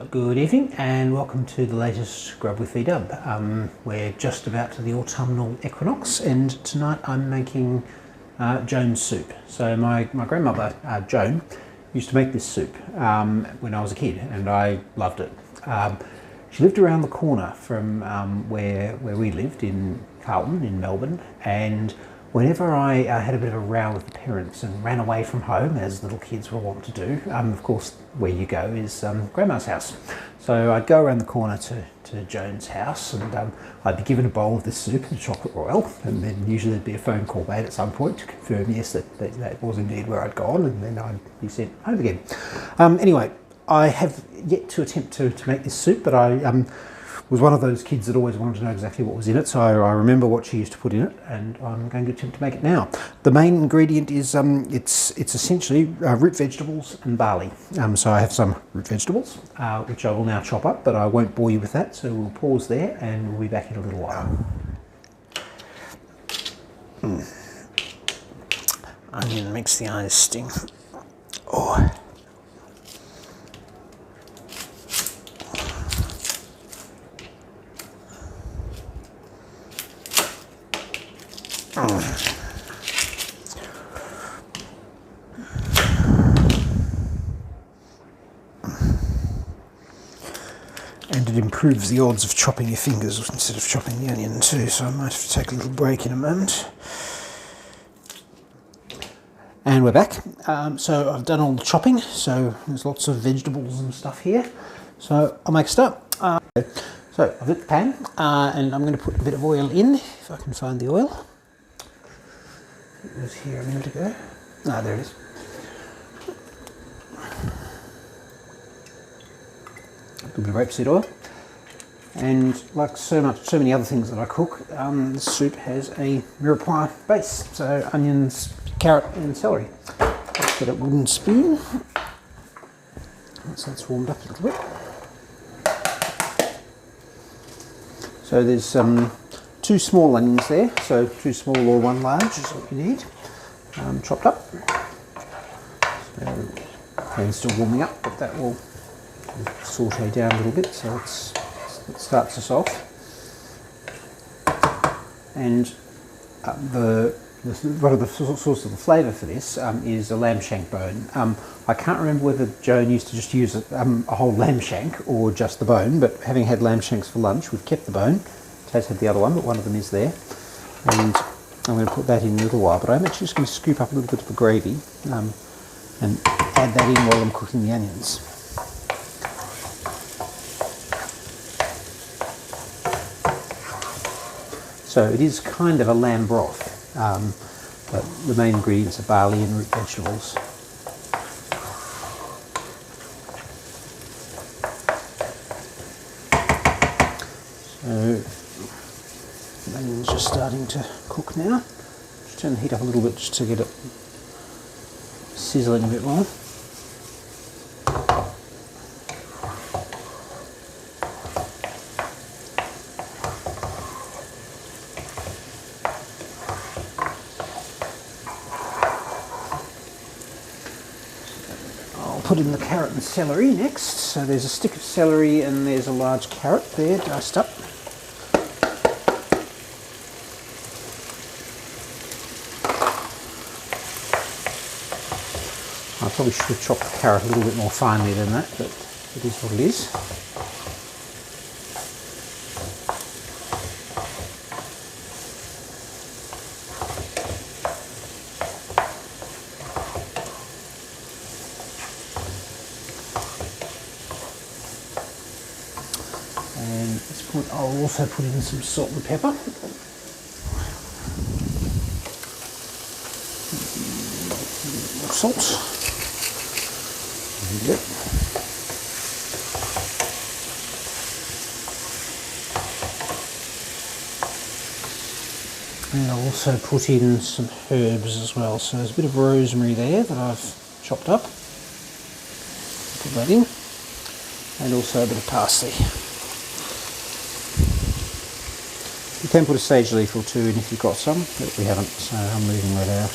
Good evening and welcome to the latest Grub with VW. We're just about to the autumnal equinox and tonight I'm making Joan's soup. So my grandmother, Joan, used to make this soup when I was a kid and I loved it. She lived around the corner from where we lived in Carlton in Melbourne, and whenever I had a bit of a row with the parents and ran away from home, as little kids will want to do, of course where you go is Grandma's house. So I'd go around the corner to Joan's house and I'd be given a bowl of this soup and chocolate royal, and then usually there'd be a phone call made at some point to confirm yes that was indeed where I'd gone, and then I'd be sent home again. Anyway, I have yet to attempt to make this soup, but I was one of those kids that always wanted to know exactly what was in it, so I remember what she used to put in it, and I'm going to attempt to make it now. The main ingredient is it's essentially root vegetables and barley. So I have some root vegetables, which I will now chop up, but I won't bore you with that, so we'll pause there and we'll be back in a little while. Onion makes the eyes sting. Oh. And it improves the odds of chopping your fingers instead of chopping the onion too, so I might have to take a little break in a moment. And we're back. So I've done all the chopping, so there's lots of vegetables and stuff here. So I'll make a start. So I've lit the pan and I'm going to put a bit of oil in, if I can find the oil. It was here a minute ago. Ah, there it is. A little bit of rapeseed oil. And like so many other things that I cook, this soup has a mirepoix base. So onions, carrot and celery. Let's get a wooden spoon. Once that's warmed up a little bit. So there's two small onions there, so two small or one large is what you need, chopped up. So pan's still warming up, but that will saute down a little bit, so it starts us off. And one of the sources of the flavour for this is a lamb shank bone. I can't remember whether Joan used to just use a whole lamb shank or just the bone, but having had lamb shanks for lunch, we've kept the bone. Taz had the other one, but one of them is there. And I'm going to put that in a little while, but I'm actually just going to scoop up a little bit of the gravy and add that in while I'm cooking the onions. So it is kind of a lamb broth, but the main ingredients are barley and root vegetables. So the onion's just starting to cook now. Just turn the heat up a little bit just to get it sizzling a bit more. Put in the carrot and celery next. So there's a stick of celery and there's a large carrot there diced up. I probably should have chopped the carrot a little bit more finely than that, but it is what it is. And at this point I'll also put in some salt and pepper. More salt. There you go. And I'll also put in some herbs as well. So there's a bit of rosemary there that I've chopped up. Put that in. And also a bit of parsley. You can put a sage leaf or two in if you've got some, but we haven't, so I'm leaving that out.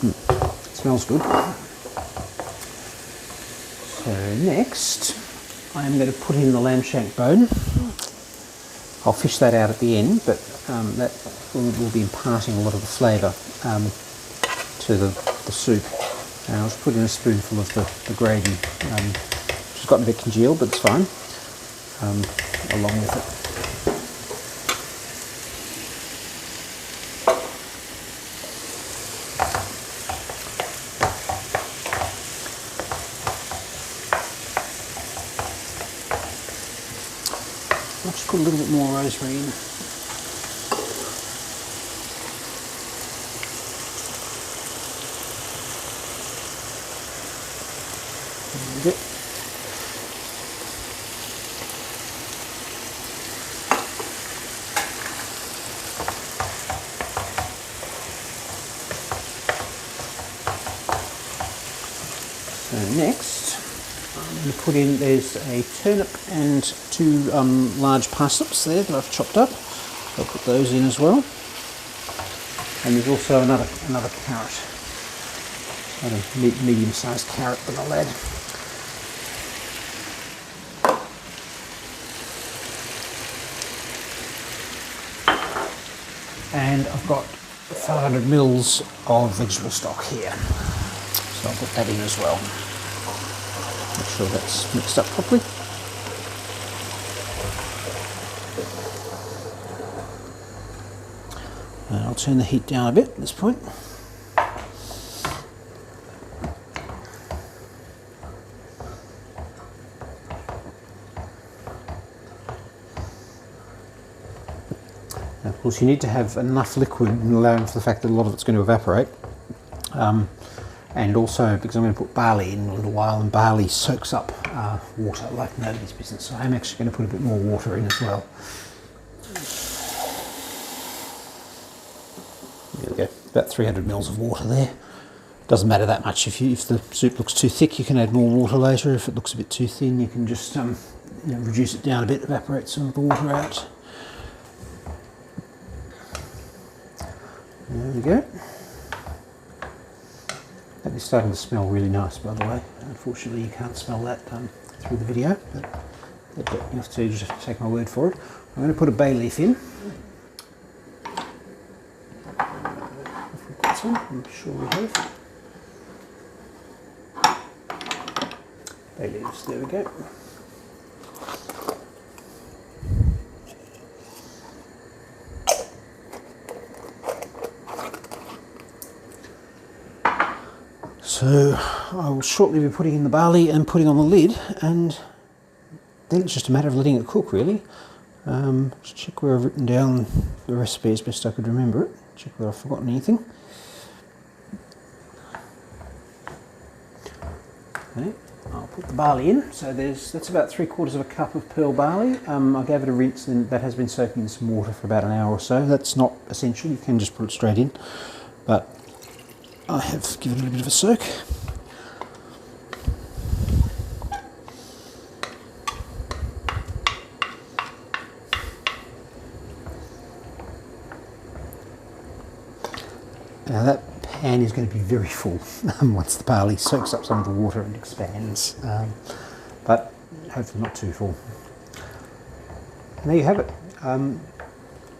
Smells good. So next, I'm going to put in the lamb shank bone. I'll fish that out at the end, but that will be imparting a lot of the flavour to the soup. And I'll just put in a spoonful of the gravy. It's gotten a bit congealed, but it's fine, along with it. I'll just put a little bit more rosemary in. There we go. So next, I'm going to put in, there's a turnip and 2 large parsnips there that I've chopped up. I'll put those in as well. And there's also another carrot, a medium-sized carrot that I'll add. And I've got 500 mils of vegetable stock here, so I'll put that in as well. Make sure that's mixed up properly. And I'll turn the heat down a bit at this point. Now, of course, you need to have enough liquid, allowing for the fact that a lot of it's going to evaporate. And also because I'm going to put barley in a little while, and barley soaks up water like nobody's business. So I'm actually going to put a bit more water in as well. There we go, about 300 mils of water there. Doesn't matter that much. If the soup looks too thick, you can add more water later. If it looks a bit too thin, you can just reduce it down a bit, evaporate some of the water out. There we go. That is starting to smell really nice, by the way. Unfortunately, you can't smell that through the video, but you have to just take my word for it. I'm going to put a bay leaf in. If we've got some, I'm sure we have. Bay leaves, there we go. So I will shortly be putting in the barley and putting on the lid, and then it's just a matter of letting it cook, really. Just check where I've written down the recipe as best I could remember it. Check whether I've forgotten anything. Okay, I'll put the barley in. So that's about 3/4 of a cup of pearl barley. I gave it a rinse, and that has been soaking in some water for about an hour or so. That's not essential, you can just put it straight in, but I have given it a bit of a soak. Now that pan is going to be very full once the barley soaks up some of the water and expands, but hopefully not too full. And there you have it.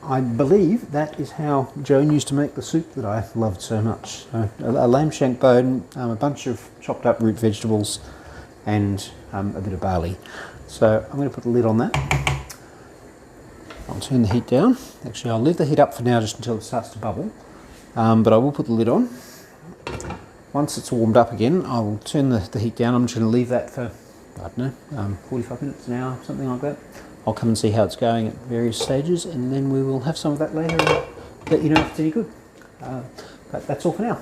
I believe that is how Joan used to make the soup that I loved so much. So a lamb shank bone, a bunch of chopped up root vegetables, and a bit of barley. So I'm going to put a lid on that. I'll turn the heat down. Actually, I'll leave the heat up for now just until it starts to bubble, but I will put the lid on. Once it's warmed up again, I will turn the heat down. I'm just going to leave that for, I don't know, 45 minutes, an hour, something like that. I'll come and see how it's going at various stages, and then we will have some of that later and let you know if it's any good. But that's all for now.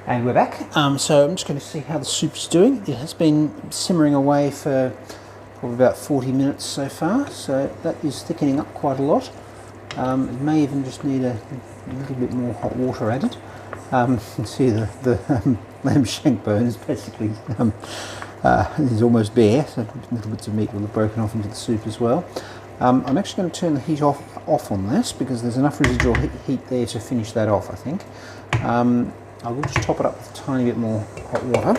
And we're back. So I'm just going to see how the soup's doing. It has been simmering away for probably about 40 minutes so far, so that is thickening up quite a lot. It may even just need a little bit more hot water added. You can see the lamb shank bone is basically is almost bare, so little bits of meat will have broken off into the soup as well. I'm actually going to turn the heat off on this because there's enough residual heat there to finish that off, I think. I will just top it up with a tiny bit more hot water.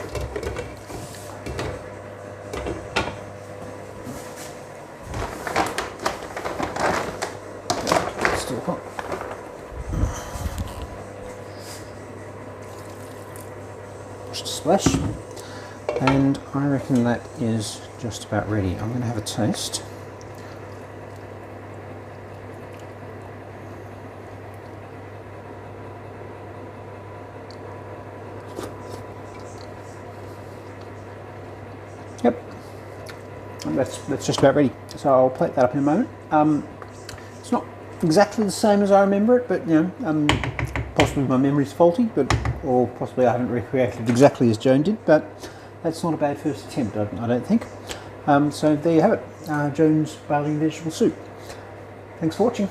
Still hot. Just a splash. And I reckon that is just about ready. I'm going to have a taste. Yep, that's just about ready. So I'll plate that up in a moment. It's not exactly the same as I remember it, but you know, possibly my memory's faulty, or possibly I haven't recreated exactly as Joan did. But that's not a bad first attempt, I don't think. So there you have it, Joan's barley and vegetable soup. Thanks for watching.